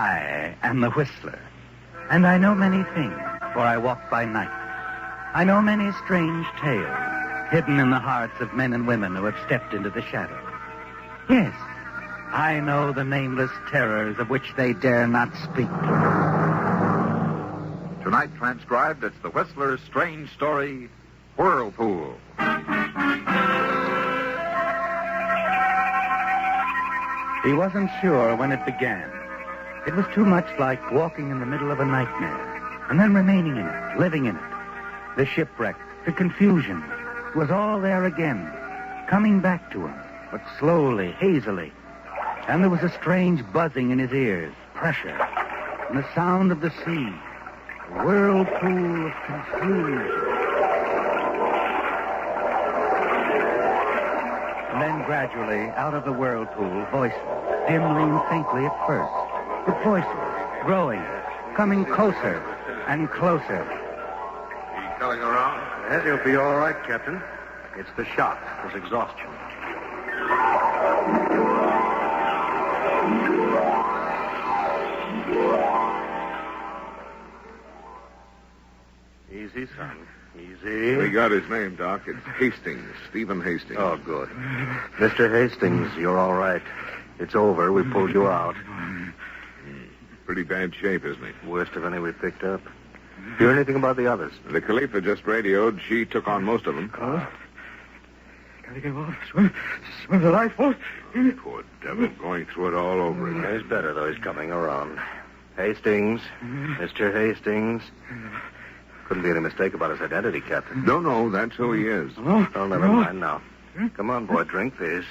I am the Whistler, and I know many things, for I walk by night. I know many strange tales, hidden in the hearts of men and women who have stepped into the shadows. Yes, I know the nameless terrors of which they dare not speak. Tonight transcribed, it's the Whistler's strange story, Whirlpool. He wasn't sure when it began. It was too much like walking in the middle of a nightmare, and then remaining in it, living in it. The shipwreck, the confusion, was all there again, coming back to him, but slowly, hazily. And there was a strange buzzing in his ears, pressure, and the sound of the sea, a whirlpool of confusion. And then gradually, out of the whirlpool, voices, dimly and faintly at first, but voices, growing, coming closer and closer. He coming around? Yes, he'll be all right, Captain. It's the shock, his exhaustion. Easy, son. Easy. We got his name, Doc. It's Hastings, Stephen Hastings. Oh, good. Mr. Hastings, you're all right. It's over. We pulled you out. Pretty bad shape, isn't he? Worst of any we picked up. Hear anything about the others? The Khalifa just radioed. She took on most of them. Gotta get off. Swim the lifeboat. Poor devil, going through it all over again. He's better, though. He's coming around. Hastings. Mr. Hastings. Couldn't be any mistake about his identity, Captain. No, that's who he is. Oh, never mind now. Come on, boy, drink this.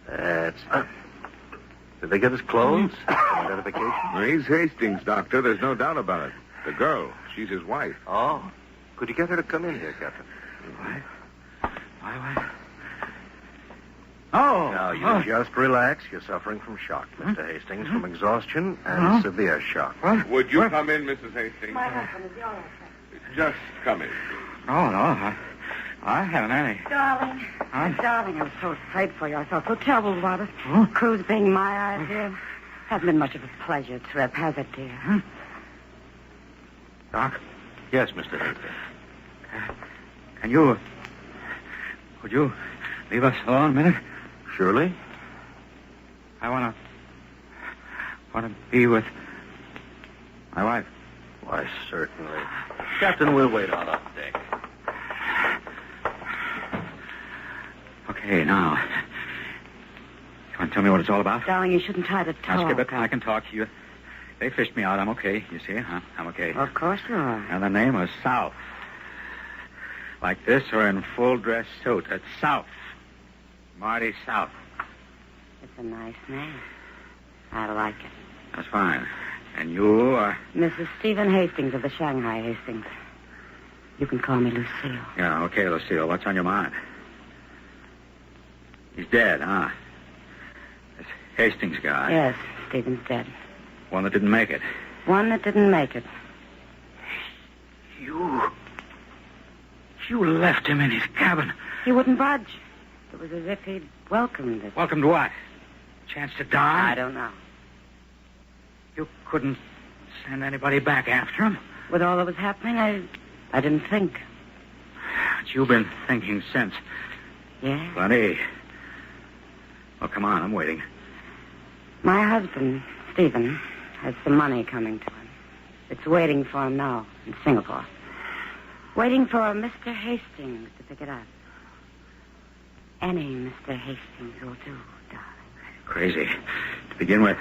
That's... Did they get his clothes? Identification? Well, he's Hastings, Doctor. There's no doubt about it. The girl, she's his wife. Oh. Could you get her to come in here, Captain? Why? Oh. Now, you just relax. You're suffering from shock, Mr. Hastings, from exhaustion and severe shock. What? Would you come in, Mrs. Hastings? My husband is yours. Just come in. No. I haven't any. Darling. Huh? Darling, I was so afraid for you. I felt so terrible about it. Huh? Cruise being my idea. Hasn't been much of a pleasure trip, has it, dear? Doc, Yes, Mr. Hastings. would you leave us alone a minute? Surely. I want to be with my wife. Why, certainly. Captain, we'll wait on up deck. Okay, now. You want to tell me what it's all about? Darling, you shouldn't try to talk. Now, skip it. I can talk to you. They fished me out. I'm okay. You see? Huh? I'm okay. Of course you are. And the name was South. Like this or in full dress suit. It's South. Marty South. It's a nice name. I like it. That's fine. And you are... Mrs. Stephen Hastings of the Shanghai Hastings. You can call me Lucille. Yeah, okay, Lucille. What's on your mind? He's dead, huh? This Hastings guy. Yes, Stephen's dead. One that didn't make it. One that didn't make it. You left him in his cabin. He wouldn't budge. It was as if he'd welcomed it. Welcome to what? Chance to die? I don't know. You couldn't send anybody back after him? With all that was happening, I didn't think. But you've been thinking since. Yeah? Plenty. Well, come on, I'm waiting. My husband, Stephen, has some money coming to him. It's waiting for him now in Singapore. Waiting for Mr. Hastings to pick it up. Any Mr. Hastings will do, darling. Crazy. To begin with,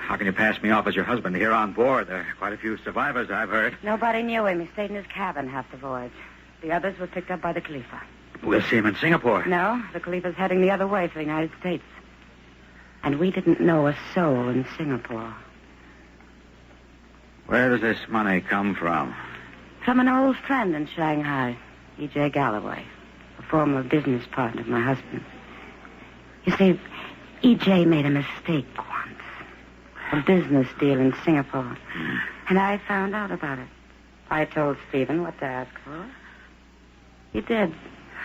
how can you pass me off as your husband here on board? There are quite a few survivors, I've heard. Nobody knew him. He stayed in his cabin half the voyage. The others were picked up by the Khalifa. We'll see him in Singapore. No, the Khalifa's heading the other way for the United States. And we didn't know a soul in Singapore. Where does this money come from? From an old friend in Shanghai, E.J. Galloway, a former business partner of my husband. You see, E.J. made a mistake once. A business deal in Singapore. And I found out about it. I told Stephen what to ask for. He did.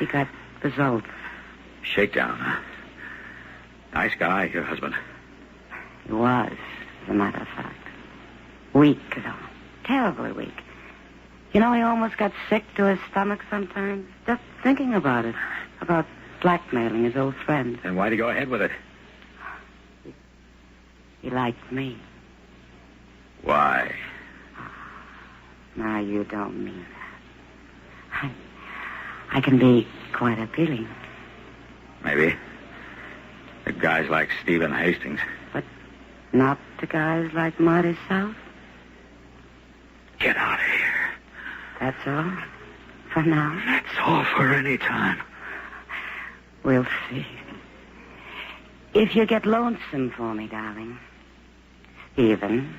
He got results. Shakedown, huh? Nice guy, your husband. He was. as a matter of fact. Weak, though. Terribly weak. You know, he almost got sick to his stomach sometimes, just thinking about it. About blackmailing his old friend. Then why'd he go ahead with it? He liked me. Why? Now, you don't mean that. I can be quite appealing. Maybe. To guys like Stephen Hastings. But not to guys like Marty South? Get out of here. That's all? For now? That's all for any time. We'll see. If you get lonesome for me, darling, Stephen,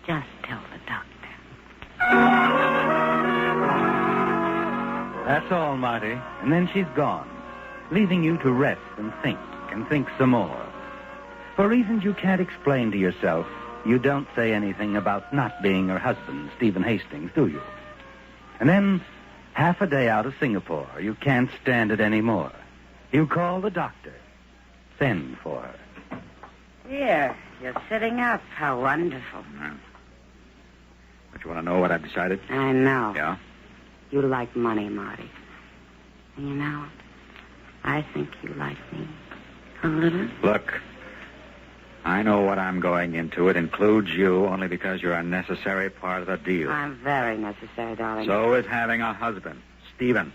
just tell the doctor. That's all, Marty. And then she's gone, leaving you to rest and think some more. For reasons you can't explain to yourself, you don't say anything about not being her husband, Stephen Hastings, do you? And then, half a day out of Singapore, you can't stand it anymore. You call the doctor. Send for her. Here, you're sitting up. How wonderful. But you want to know what I've decided? I know. Yeah? You like money, Marty. And you know, I think you like me a little. Look, I know what I'm going into. It includes you only because you're a necessary part of the deal. I'm very necessary, darling. So is having a husband, Stephen.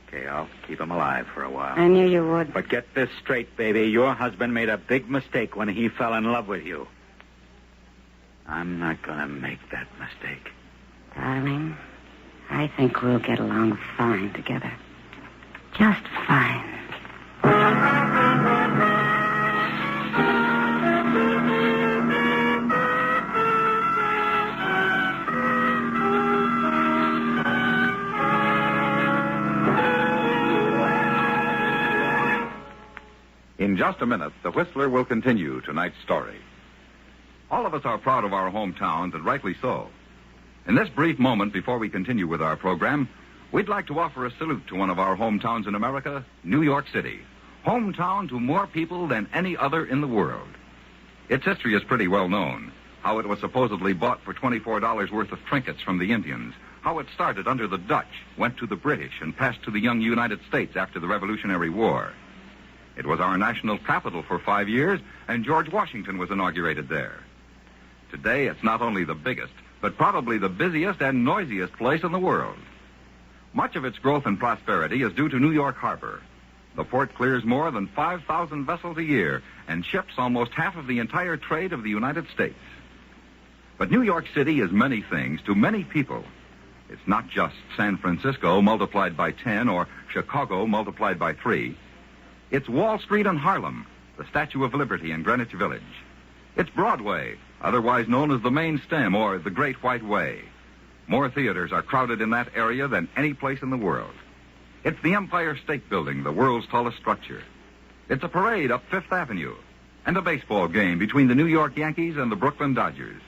Okay, I'll keep him alive for a while. I knew you would. But get this straight, baby. Your husband made a big mistake when he fell in love with you. I'm not going to make that mistake. Darling, I think we'll get along fine together. Just fine. In just a minute, the Whistler will continue tonight's story. All of us are proud of our hometowns, and rightly so. In this brief moment before we continue with our program, we'd like to offer a salute to one of our hometowns in America, New York City. Hometown to more people than any other in the world. Its history is pretty well known. How it was supposedly bought for $24 worth of trinkets from the Indians. How it started under the Dutch, went to the British, and passed to the young United States after the Revolutionary War. It was our national capital for 5 years, and George Washington was inaugurated there. Today, it's not only the biggest, but probably the busiest and noisiest place in the world. Much of its growth and prosperity is due to New York Harbor. The port clears more than 5,000 vessels a year and ships almost half of the entire trade of the United States. But New York City is many things to many people. It's not just San Francisco multiplied by 10 or Chicago multiplied by 3. It's Wall Street and Harlem, the Statue of Liberty in Greenwich Village. It's Broadway, otherwise known as the Main Stem or the Great White Way. More theaters are crowded in that area than any place in the world. It's the Empire State Building, the world's tallest structure. It's a parade up Fifth Avenue and a baseball game between the New York Yankees and the Brooklyn Dodgers.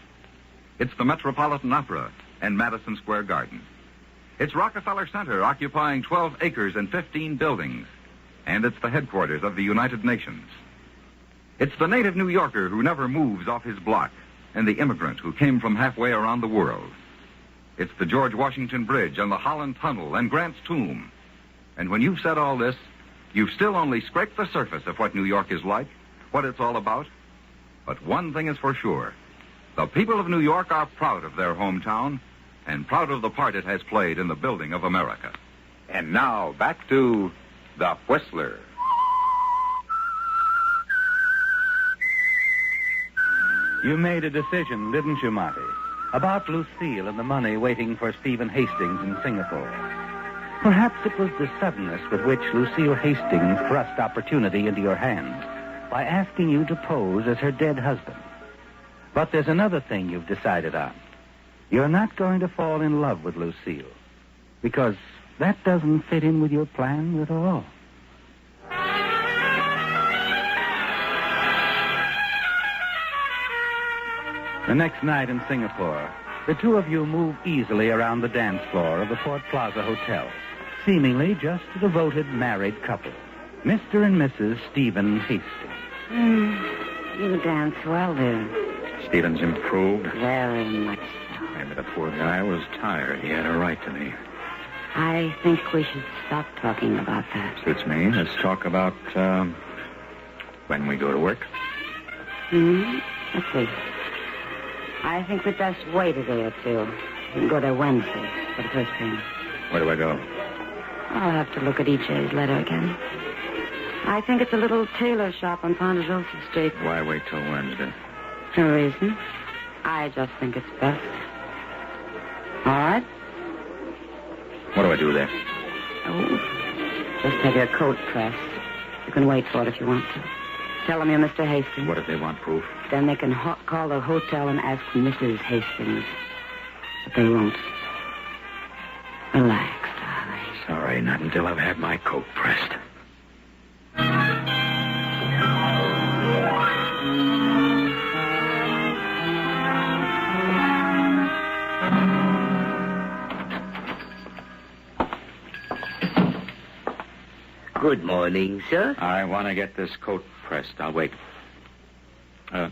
It's the Metropolitan Opera and Madison Square Garden. It's Rockefeller Center, occupying 12 acres and 15 buildings. And it's the headquarters of the United Nations. It's the native New Yorker who never moves off his block, and the immigrant who came from halfway around the world. It's the George Washington Bridge and the Holland Tunnel and Grant's Tomb. And when you've said all this, you've still only scraped the surface of what New York is like, what it's all about. But one thing is for sure. The people of New York are proud of their hometown and proud of the part it has played in the building of America. And now, back to The Whistler. You made a decision, didn't you, Marty? About Lucille and the money waiting for Stephen Hastings in Singapore. Perhaps it was the suddenness with which Lucille Hastings thrust opportunity into your hands by asking you to pose as her dead husband. But there's another thing you've decided on. You're not going to fall in love with Lucille, because that doesn't fit in with your plans at all. The next night in Singapore, the two of you move easily around the dance floor of the Fort Plaza Hotel, seemingly just a devoted married couple, Mr. and Mrs. Stephen Hastings. You dance well, dear. Stephen's improved. Very much so. Maybe the poor guy was tired. He had a right to me. I think we should stop talking about that. Suits me. Let's talk about, when we go to work. Let's see. I think we'd best wait a day or two. We can go there Wednesday for the first payment. Where do I go? I'll have to look at EJ's letter again. I think it's a little tailor shop on Ponderosa Street. Why wait till Wednesday? No reason. I just think it's best. All right? What do I do there? Oh, just have your coat pressed. You can wait for it if you want to. Tell them you're Mr. Hastings. What if they want proof? Then they can call the hotel and ask Mrs. Hastings. But they won't. Relax, darling. Sorry, not until I've had my coat pressed. Good morning, sir. I want to get this coat pressed. I'll wait.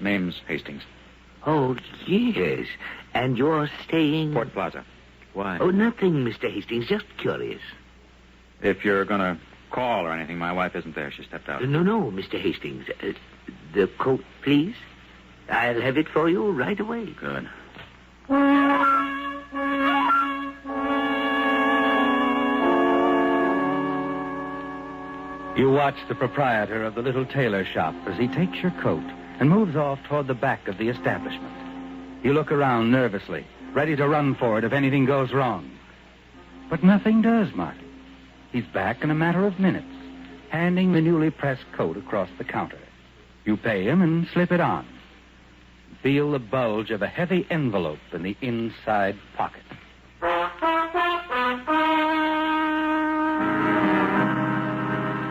Name's Hastings. Oh, yes. And you're staying... Port Plaza. Why? Oh, nothing, Mr. Hastings. Just curious. If you're going to call or anything, my wife isn't there. She stepped out. No, Mr. Hastings. The coat, please. I'll have it for you right away. Good. You watch the proprietor of the little tailor shop as he takes your coat and moves off toward the back of the establishment. You look around nervously, ready to run for it if anything goes wrong. But nothing does, Marty. He's back in a matter of minutes, handing the newly pressed coat across the counter. You pay him and slip it on. Feel the bulge of a heavy envelope in the inside pocket.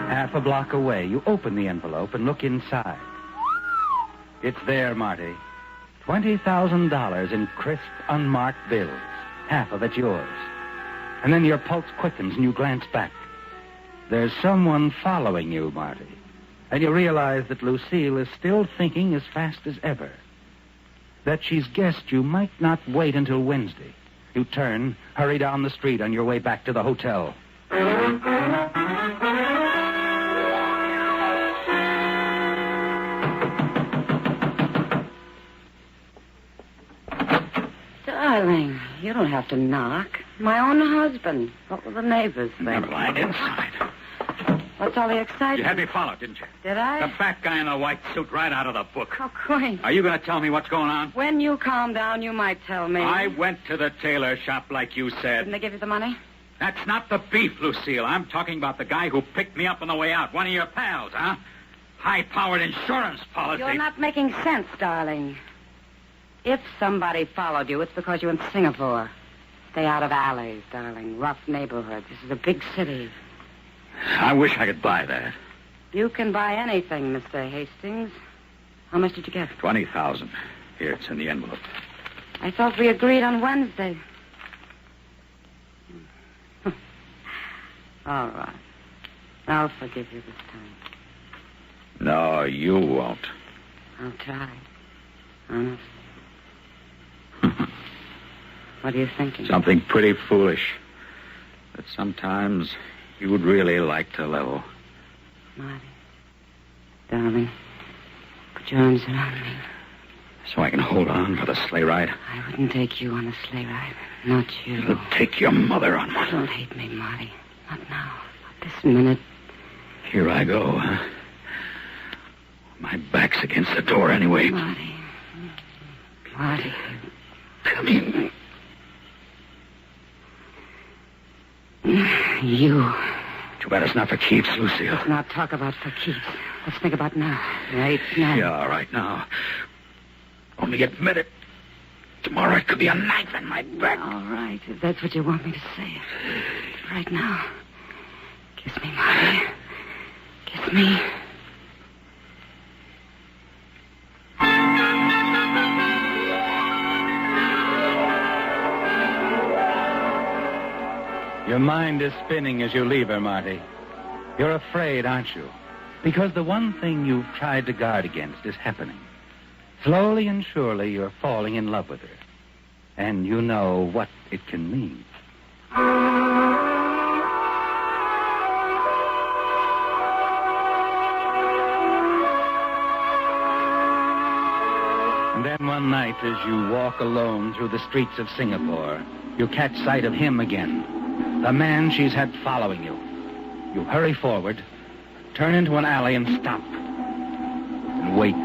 Half a block away, you open the envelope and look inside. It's there, Marty. $20,000 in crisp, unmarked bills. Half of it yours. And then your pulse quickens and you glance back. There's someone following you, Marty. And you realize that Lucille is still thinking as fast as ever. That she's guessed you might not wait until Wednesday. You turn, hurry down the street on your way back to the hotel. Darling, you don't have to knock. My own husband. What will the neighbors think? Never mind. Inside. What's all the excitement? You had me followed, didn't you? Did I? The fat guy in the white suit right out of the book. How quaint. Are you going to tell me what's going on? When you calm down, you might tell me. I went to the tailor shop like you said. Didn't they give you the money? That's not the beef, Lucille. I'm talking about the guy who picked me up on the way out. One of your pals, huh? High-powered insurance policy. You're not making sense, darling. If somebody followed you, it's because you're in Singapore. Stay out of alleys, darling. Rough neighborhoods. This is a big city. I wish I could buy that. You can buy anything, Mr. Hastings. How much did you get? 20,000. Here, it's in the envelope. I thought we agreed on Wednesday. All right. I'll forgive you this time. No, you won't. I'll try. Honest. What are you thinking? Something pretty foolish. That sometimes you would really like to level. Marty. Darling. Put your arms around me. So I can hold on for the sleigh ride? I wouldn't take you on a sleigh ride. Not you. You'll take your mother on one. Don't hate me, Marty. Not now. Not this minute. Here I go, huh? My back's against the door anyway. Marty. Marty. Come in. You. Too bad it's not for keeps, Lucille. Let's not talk about for keeps. Let's think about now. Right now. Yeah, all right now. Only get minute. Tomorrow it could be a knife in my back. All right, if that's what you want me to say. Right now. Kiss me, Marty. Kiss me. Your mind is spinning as you leave her, Marty. You're afraid, aren't you? Because the one thing you've tried to guard against is happening. Slowly and surely, you're falling in love with her. And you know what it can mean. And then one night, as you walk alone through the streets of Singapore, you catch sight of him again, the man she's had following you. You hurry forward, turn into an alley and stop. And wait.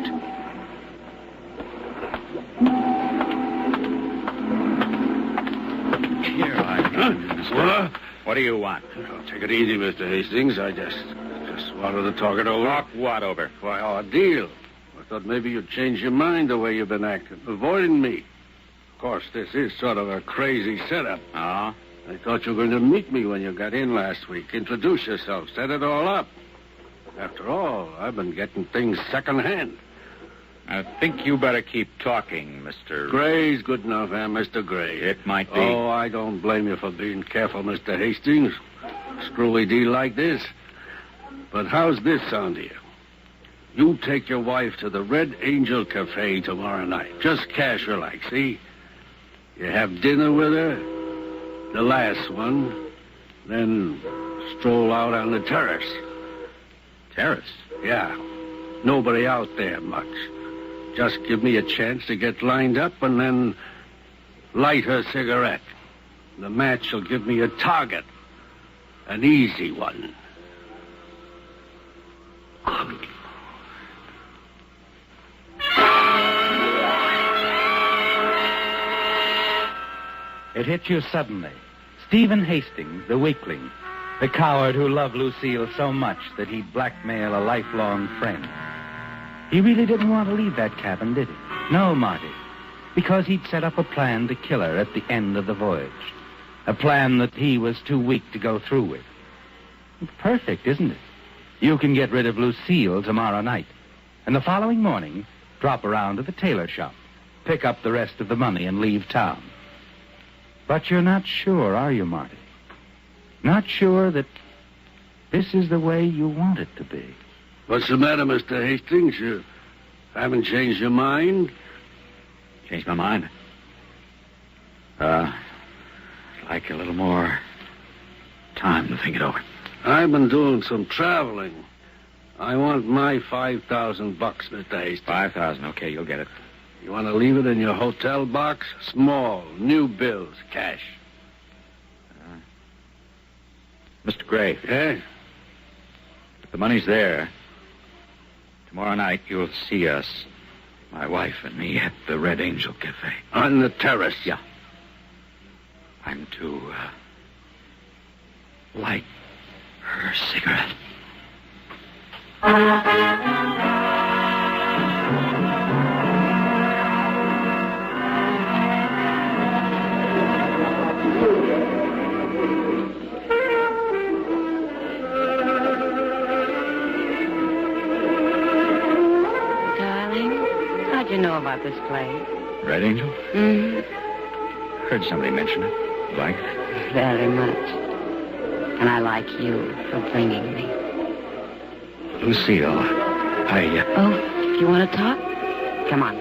Here I am. What do you want? Oh, take it easy, Mr. Hastings. I just wanted to talk it over. Talk what over? Why, our deal. I thought maybe you'd change your mind the way you've been acting, avoiding me. Of course, this is sort of a crazy setup. Oh? I thought you were going to meet me when you got in last week, introduce yourself, set it all up. After all, I've been getting things secondhand. I think you better keep talking, Mr. Gray's good enough, Mr. Gray. It might be. Oh, I don't blame you for being careful, Mr. Hastings. Screwy deal like this. But how's this sound to you? You take your wife to the Red Angel Cafe tomorrow night. Just casual like, see? You have dinner with her, the last one, then stroll out on the terrace. Terrace? Yeah. Nobody out there much. Just give me a chance to get lined up and then light her cigarette. The match will give me a target. An easy one. It hit you suddenly. Stephen Hastings, the weakling, the coward who loved Lucille so much that he'd blackmail a lifelong friend. He really didn't want to leave that cabin, did he? No, Marty. Because he'd set up a plan to kill her at the end of the voyage. A plan that he was too weak to go through with. It's perfect, isn't it? You can get rid of Lucille tomorrow night. And the following morning, drop around to the tailor shop, pick up the rest of the money and leave town. But you're not sure, are you, Marty? Not sure that this is the way you want it to be. What's the matter, Mr. Hastings? You haven't changed your mind? Changed my mind. Like a little more time to think it over. I've been doing some traveling. I want my $5,000, Mr. Hastings. 5,000, okay, you'll get it. You want to leave it in your hotel box? Small, new bills, cash. Mr. Gray. Yeah? If the money's there, tomorrow night you'll see us, my wife and me, at the Red Angel Cafe. On the terrace? Yeah. I'm to light her cigarette. How'd you know about this place? Red Angel? Mm-hmm. Heard somebody mention it. Like? Very much. And I like you for bringing me. Lucille, Oh, you want to talk? Come on.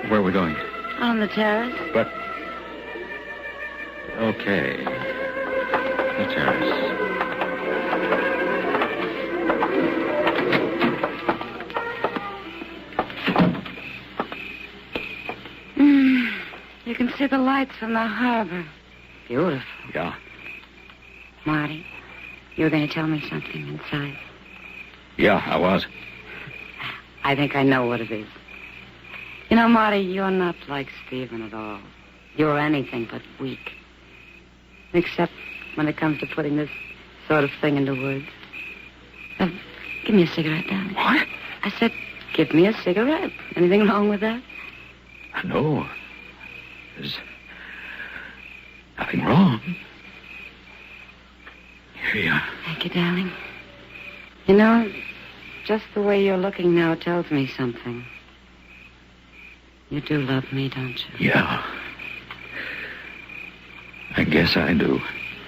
where are we going? On the terrace? But... Okay. The terrace. You can see the lights from the harbor. Beautiful. Yeah. Marty, you were going to tell me something inside. Yeah, I was. I think I know what it is. You know, Marty, you're not like Stephen at all. You're anything but weak. Except when it comes to putting this sort of thing into words. Give me a cigarette, darling. What? I said, give me a cigarette. Anything wrong with that? No. There's nothing wrong. Here you are. Thank you, darling. You know, just the way you're looking now tells me something. You do love me, don't you? Yeah. I guess I do.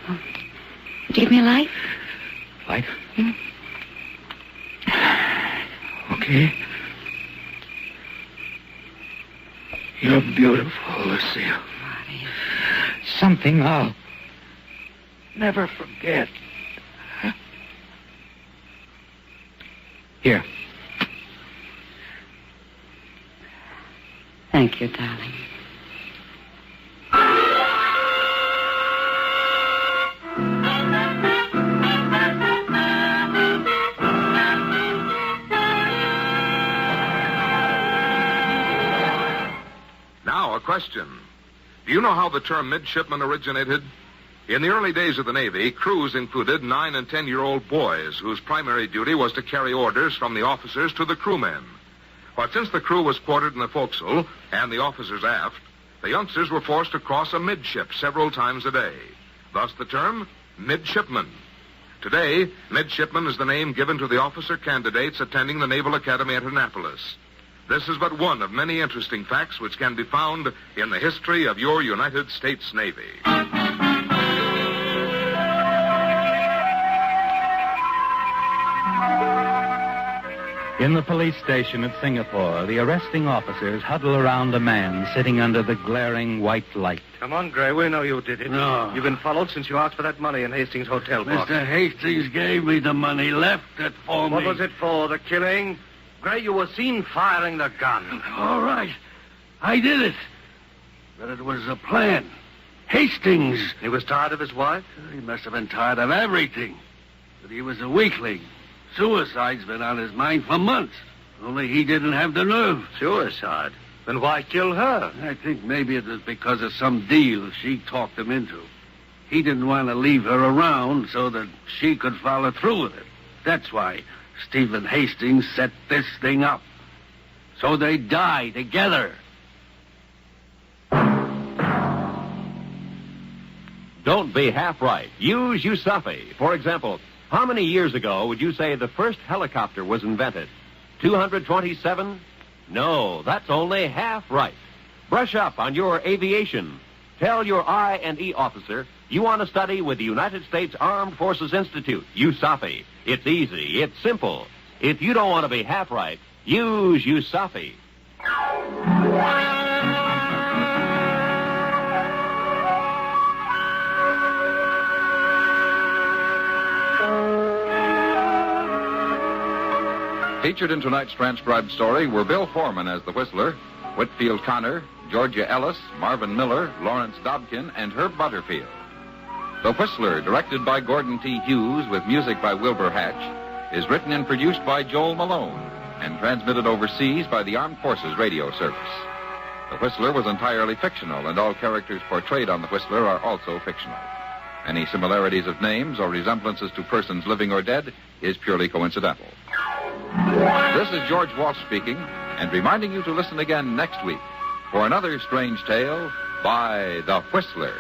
Would you give me a light? Light? Hmm? See? You're beautiful, Lucille. Marty. Something I'll never forget. Here. Thank you, darling. Now, a question. Do you know how the term midshipman originated? In the early days of the Navy, crews included 9- and 10-year-old boys whose primary duty was to carry orders from the officers to the crewmen. But since the crew was quartered in the forecastle and the officers aft, the youngsters were forced to cross a midship several times a day. Thus the term midshipman. Today, midshipman is the name given to the officer candidates attending the Naval Academy at Annapolis. This is but one of many interesting facts which can be found in the history of your United States Navy. In the police station at Singapore, the arresting officers huddle around a man sitting under the glaring white light. Come on, Gray. We know you did it. No. You've been followed since you asked for that money in Hastings' hotel box. Mr. Hastings gave me the money, left it for me. What was it for, the killing? Gray, you were seen firing the gun. All right. I did it. But it was a plan. Hastings. He was tired of his wife? He must have been tired of everything. But he was a weakling. Suicide's been on his mind for months. Only he didn't have the nerve. Suicide? Then why kill her? I think maybe it was because of some deal she talked him into. He didn't want to leave her around so that she could follow through with it. That's why Stephen Hastings set this thing up. So they die together. Don't be half right. Use Yusufi. For example, how many years ago would you say the first helicopter was invented? 227? No, that's only half right. Brush up on your aviation. Tell your I&E officer you want to study with the United States Armed Forces Institute, USAFI. It's easy. It's simple. If you don't want to be half right, use USAFI. Featured in tonight's transcribed story were Bill Foreman as the Whistler, Whitfield Connor, Georgia Ellis, Marvin Miller, Lawrence Dobkin, and Herb Butterfield. The Whistler, directed by Gordon T. Hughes with music by Wilbur Hatch, is written and produced by Joel Malone and transmitted overseas by the Armed Forces Radio Service. The Whistler was entirely fictional, and all characters portrayed on The Whistler are also fictional. Any similarities of names or resemblances to persons living or dead is purely coincidental. This is George Walsh speaking, and reminding you to listen again next week for another strange tale by The Whistler.